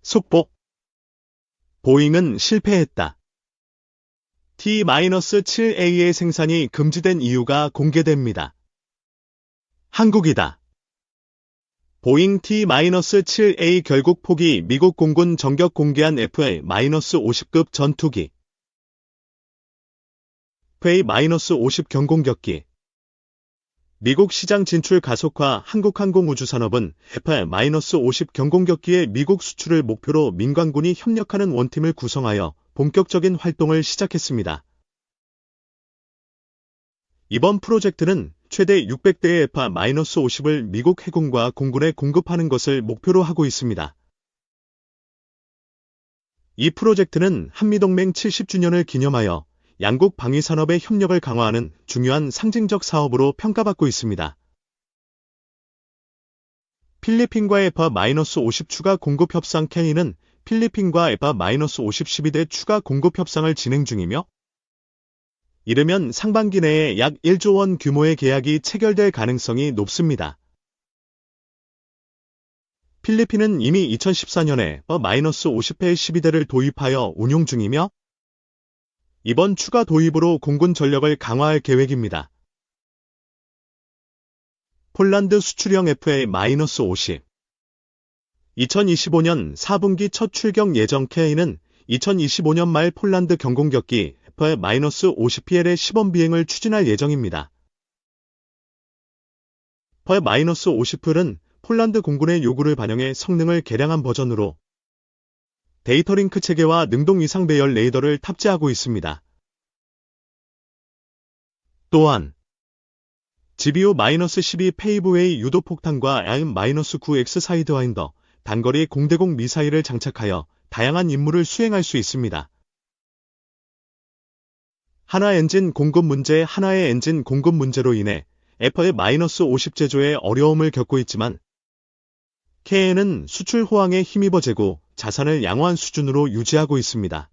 속보. 보잉은 실패했다. T-7A의 생산이 금지된 이유가 공개됩니다. 한국이다. 보잉 T-7A 결국 포기. 미국 공군 정격 공개한 FA-50급 전투기. FA-50 경공격기. 미국 시장 진출 가속화. 한국항공우주산업은 FA-50 경공격기의 미국 수출을 목표로 민간군이 협력하는 원팀을 구성하여 본격적인 활동을 시작했습니다. 이번 프로젝트는 최대 600대의 FA-50을 미국 해군과 공군에 공급하는 것을 목표로 하고 있습니다. 이 프로젝트는 한미동맹 70주년을 기념하여 양국 방위산업의 협력을 강화하는 중요한 상징적 사업으로 평가받고 있습니다. 필리핀과의 FA-50 추가 공급 협상. K는 필리핀과 FA-50 12대 추가 공급 협상을 진행 중이며 이르면 상반기 내에 약 1조 원 규모의 계약이 체결될 가능성이 높습니다. 필리핀은 이미 2014년에 FA-50회 12대를 도입하여 운용 중이며 이번 추가 도입으로 공군 전력을 강화할 계획입니다. 폴란드 수출형 FA-50. 2025년 4분기 첫 출격 예정. K는 2025년 말 폴란드 경공격기 FA-50PL의 시범 비행을 추진할 예정입니다. FA-50PL은 폴란드 공군의 요구를 반영해 성능을 개량한 버전으로 데이터 링크 체계와 능동 이상 배열 레이더를 탑재하고 있습니다. 또한 GBU-12 페이브웨이 유도폭탄과 AIM-9X 사이드와인더, 단거리 공대공 미사일을 장착하여 다양한 임무를 수행할 수 있습니다. 하나 엔진 공급 문제. 하나의 엔진 공급 문제로 인해 FA-50 제조에 어려움을 겪고 있지만 KA는 수출 호황에 힘입어 재고 자산을 양호한 수준으로 유지하고 있습니다.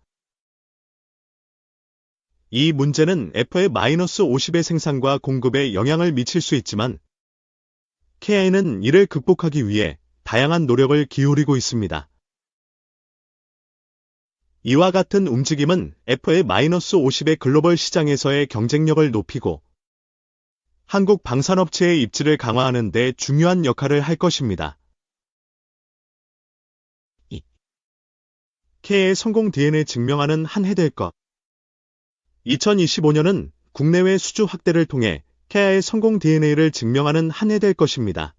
이 문제는 FA-50의 생산과 공급에 영향을 미칠 수 있지만 KA는 이를 극복하기 위해 다양한 노력을 기울이고 있습니다. 이와 같은 움직임은 FA-50의 글로벌 시장에서의 경쟁력을 높이고 한국 방산업체의 입지를 강화하는 데 중요한 역할을 할 것입니다. KA의 성공 DNA를 증명하는 한 해 될 것. 2025년은 국내외 수주 확대를 통해 KA의 성공 DNA를 증명하는 한 해 될 것입니다.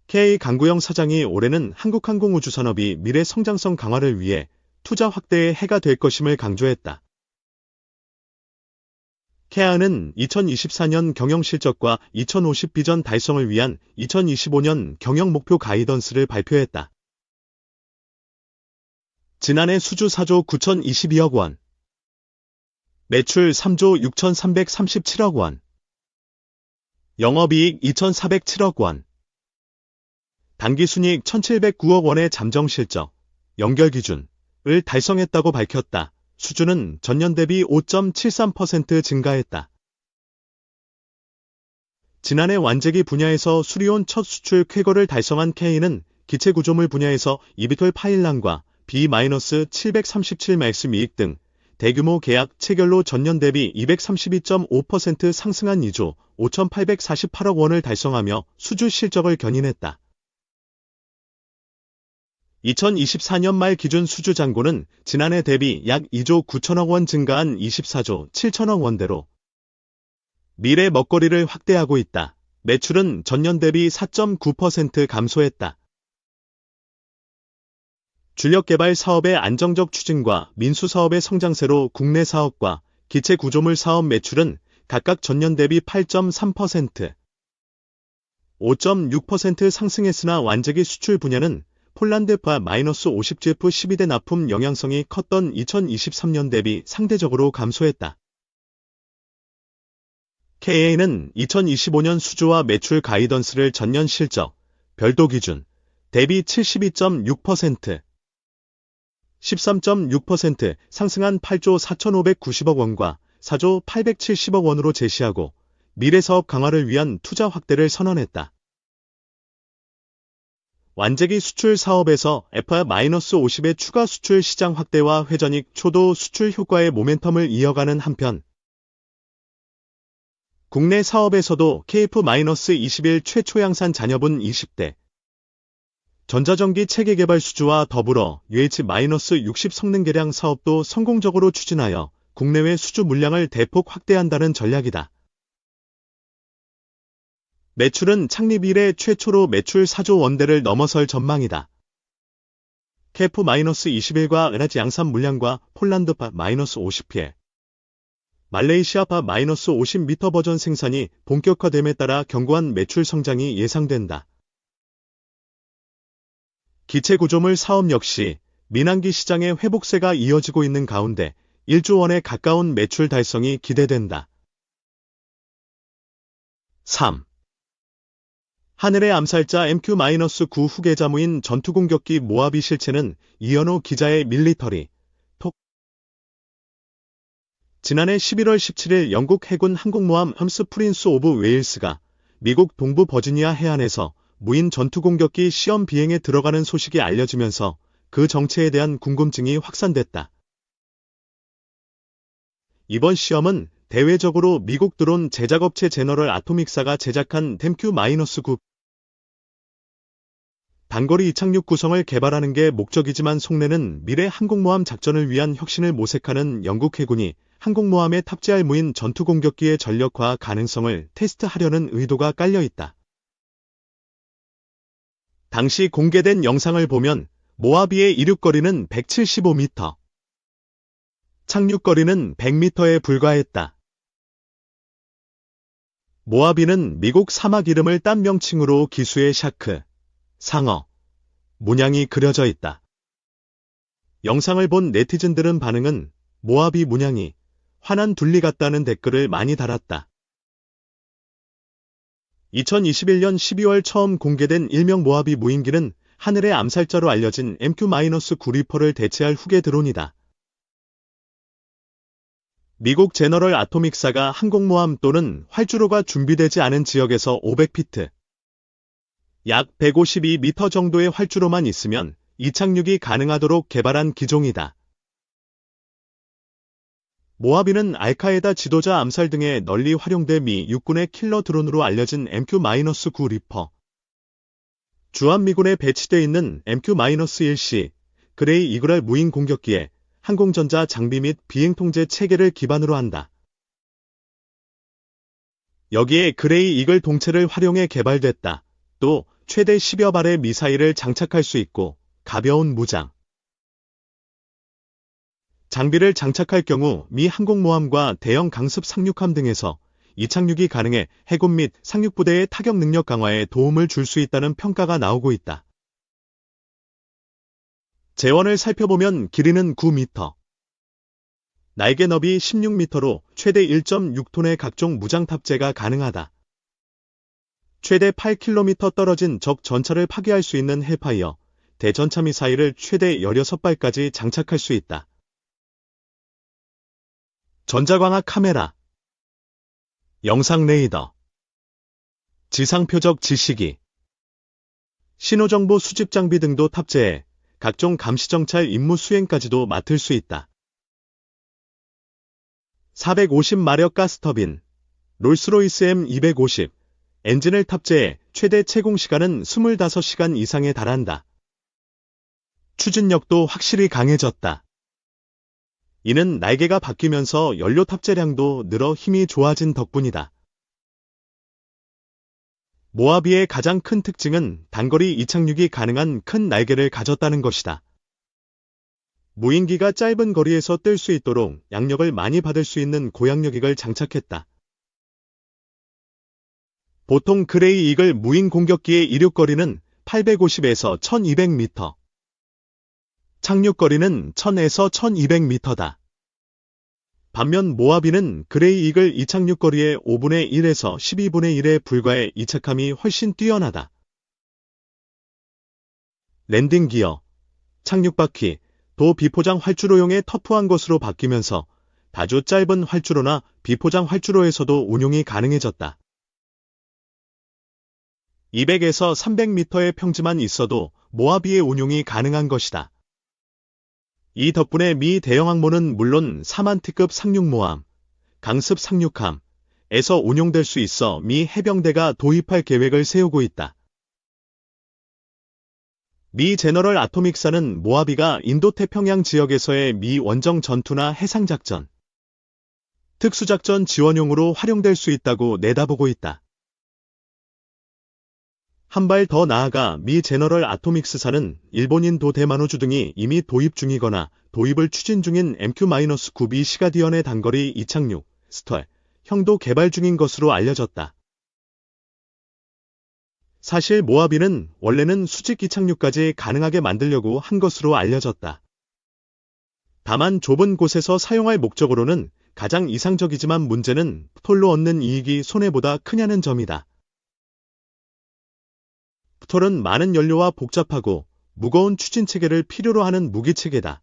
KA 강구영 사장이 올해는 한국항공우주산업이 미래 성장성 강화를 위해 투자 확대의 해가 될 것임을 강조했다. KA는 2024년 경영 실적과 2050 비전 달성을 위한 2025년 경영 목표 가이던스를 발표했다. 지난해 수주 4조 9,022억 원, 매출 3조 6,337억 원, 영업이익 2,407억 원, 당기순이익 1,709억 원의 잠정실적, 연결기준을 달성했다고 밝혔다. 수주는 전년 대비 5.73% 증가했다. 지난해 완제기 분야에서 수리온 첫 수출 쾌거를 달성한 K는 기체구조물 분야에서 이비톨 파일란과 B-737 이익 등 대규모 계약 체결로 전년 대비 232.5% 상승한 2조 5,848억 원을 달성하며 수주 실적을 견인했다. 2024년 말 기준 수주 잔고는 지난해 대비 약 2조 9천억 원 증가한 24조 7천억 원대로 미래 먹거리를 확대하고 있다. 매출은 전년 대비 4.9% 감소했다. 주력개발 사업의 안정적 추진과 민수사업의 성장세로 국내 사업과 기체구조물 사업 매출은 각각 전년 대비 8.3%, 5.6% 상승했으나 완제기 수출 분야는 폴란드 FA-50GF 12대 납품 영향성이 컸던 2023년 대비 상대적으로 감소했다. KA는 2025년 수주와 매출 가이던스를 전년 실적, 별도 기준, 대비 72.6%, 13.6% 상승한 8조 4,590억 원과 4조 870억 원으로 제시하고 미래사업 강화를 위한 투자 확대를 선언했다. 완제기 수출 사업에서 F-50의 추가 수출 시장 확대와 회전익 초도 수출 효과의 모멘텀을 이어가는 한편 국내 사업에서도 KF-21 최초 양산 잔여분 20대 전자전기 체계 개발 수주와 더불어 UH-60 성능 개량 사업도 성공적으로 추진하여 국내외 수주 물량을 대폭 확대한다는 전략이다. 매출은 창립 이래 최초로 매출 4조 원대를 넘어설 전망이다. KF-21과 은하지 양산 물량과 폴란드 파-50PL, 말레이시아 파-50m 버전 생산이 본격화됨에 따라 견고한 매출 성장이 예상된다. 기체 구조물 사업 역시 민항기 시장의 회복세가 이어지고 있는 가운데 1조 원에 가까운 매출 달성이 기대된다. 3. 하늘의 암살자 MQ-9 후계자무인 전투공격기 모하비 실체는 이현호 기자의 밀리터리 톡. 지난해 11월 17일 영국 해군 항공모함 험스 프린스 오브 웨일스가 미국 동부 버지니아 해안에서 무인 전투공격기 시험 비행에 들어가는 소식이 알려지면서 그 정체에 대한 궁금증이 확산됐다. 이번 시험은 대외적으로 미국 드론 제작업체 제너럴 아토믹사가 제작한 MQ-9 단거리 이착륙 구성을 개발하는 게 목적이지만 속내는 미래 항공모함 작전을 위한 혁신을 모색하는 영국 해군이 항공모함에 탑재할 무인 전투공격기의 전력화 가능성을 테스트하려는 의도가 깔려있다. 당시 공개된 영상을 보면 모하비의 이륙거리는 175m, 착륙거리는 100m에 불과했다. 모하비는 미국 사막 이름을 딴 명칭으로 기수의 샤크, 상어, 문양이 그려져 있다. 영상을 본 네티즌들은 반응은 모하비 문양이 환한 둘리 같다는 댓글을 많이 달았다. 2021년 12월 처음 공개된 일명 모하비 무인기는 하늘의 암살자로 알려진 MQ-9 리퍼를 대체할 후계 드론이다. 미국 제너럴 아토믹사가 항공모함 또는 활주로가 준비되지 않은 지역에서 500피트, 약 152m 정도의 활주로만 있으면 이착륙이 가능하도록 개발한 기종이다. 모하비는 알카에다 지도자 암살 등에 널리 활용돼 미 육군의 킬러 드론으로 알려진 MQ-9 리퍼. 주한미군에 배치돼 있는 MQ-1C 그레이 이글알 무인 공격기에 항공전자 장비 및 비행통제 체계를 기반으로 한다. 여기에 그레이 이글 동체를 활용해 개발됐다. 또 최대 10여 발의 미사일을 장착할 수 있고 가벼운 무장. 장비를 장착할 경우 미 항공모함과 대형 강습 상륙함 등에서 이착륙이 가능해 해군 및 상륙부대의 타격 능력 강화에 도움을 줄 수 있다는 평가가 나오고 있다. 재원을 살펴보면 길이는 9m, 날개 너비 16m로 최대 1.6톤의 각종 무장 탑재가 가능하다. 최대 8km 떨어진 적 전차를 파괴할 수 있는 헬파이어, 대전차 미사일을 최대 16발까지 장착할 수 있다. 전자광학 카메라, 영상 레이더, 지상표적 지시기, 신호정보 수집 장비 등도 탑재해 각종 감시정찰 임무 수행까지도 맡을 수 있다. 450마력 가스터빈, 롤스로이스 M250, 엔진을 탑재해 최대 채공시간은 25시간 이상에 달한다. 추진력도 확실히 강해졌다. 이는 날개가 바뀌면서 연료 탑재량도 늘어 힘이 좋아진 덕분이다. 모하비의 가장 큰 특징은 단거리 이착륙이 가능한 큰 날개를 가졌다는 것이다. 무인기가 짧은 거리에서 뜰 수 있도록 양력을 많이 받을 수 있는 고양력익을 장착했다. 보통 그레이 이글 무인 공격기의 이륙거리는 850에서 1200m, 착륙거리는 1000에서 1200m다. 반면 모하비는 그레이 이글 이착륙거리의 5분의 1에서 12분의 1에 불과해 이착함이 훨씬 뛰어나다. 랜딩 기어, 착륙바퀴, 도 비포장 활주로용의 터프한 것으로 바뀌면서 아주 짧은 활주로나 비포장 활주로에서도 운용이 가능해졌다. 200에서 300m의 평지만 있어도 모하비의 운용이 가능한 것이다. 이 덕분에 미 대영항모는 물론 사만티급 상륙모함, 강습 상륙함에서 운용될 수 있어 미 해병대가 도입할 계획을 세우고 있다. 미 제너럴 아토믹사는 모하비가 인도태평양 지역에서의 미 원정 전투나 해상작전, 특수작전 지원용으로 활용될 수 있다고 내다보고 있다. 한 발 더 나아가 미 제너럴 아토믹스사는 일본인 도데마노주 등이 이미 도입 중이거나 도입을 추진 중인 MQ-9B 시가디언의 단거리 이착륙, 스털, 형도 개발 중인 것으로 알려졌다. 사실 모하비는 원래는 수직 이착륙까지 가능하게 만들려고 한 것으로 알려졌다. 다만 좁은 곳에서 사용할 목적으로는 가장 이상적이지만 문제는 톨로 얻는 이익이 손해보다 크냐는 점이다. 톨은 많은 연료와 복잡하고 무거운 추진체계를 필요로 하는 무기체계다.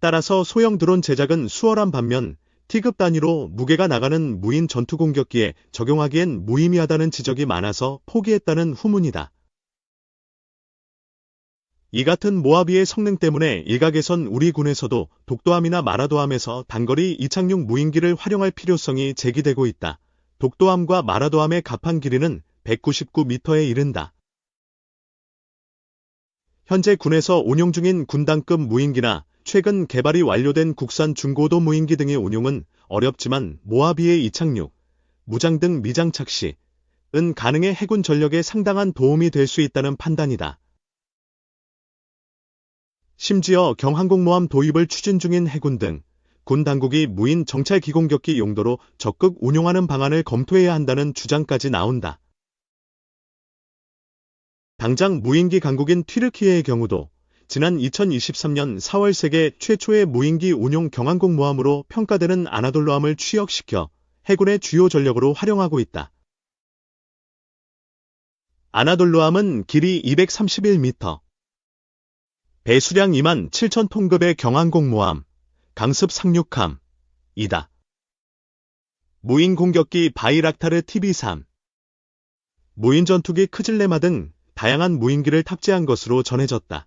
따라서 소형 드론 제작은 수월한 반면 T급 단위로 무게가 나가는 무인 전투공격기에 적용하기엔 무의미하다는 지적이 많아서 포기했다는 후문이다. 이 같은 모하비의 성능 때문에 일각에선 우리 군에서도 독도함이나 마라도함에서 단거리 이착륙 무인기를 활용할 필요성이 제기되고 있다. 독도함과 마라도함의 갑판 길이는 199m에 이른다. 현재 군에서 운용 중인 군단급 무인기나 최근 개발이 완료된 국산 중고도 무인기 등의 운용은 어렵지만 모하비의 이착륙, 무장 등 미장착 시은 가능해 해군 전력에 상당한 도움이 될 수 있다는 판단이다. 심지어 경항공모함 도입을 추진 중인 해군 등 군 당국이 무인 정찰 기공격기 용도로 적극 운용하는 방안을 검토해야 한다는 주장까지 나온다. 당장 무인기 강국인 튀르키예의 경우도 지난 2023년 4월 세계 최초의 무인기 운용 경항공모함으로 평가되는 아나돌루함을 취역시켜 해군의 주요 전력으로 활용하고 있다. 아나돌루함은 길이 231m, 배수량 27,000톤급의 경항공모함, 강습 상륙함이다. 무인 공격기 바이락타르 TB3, 무인 전투기 크질레마 등 다양한 무인기를 탑재한 것으로 전해졌다.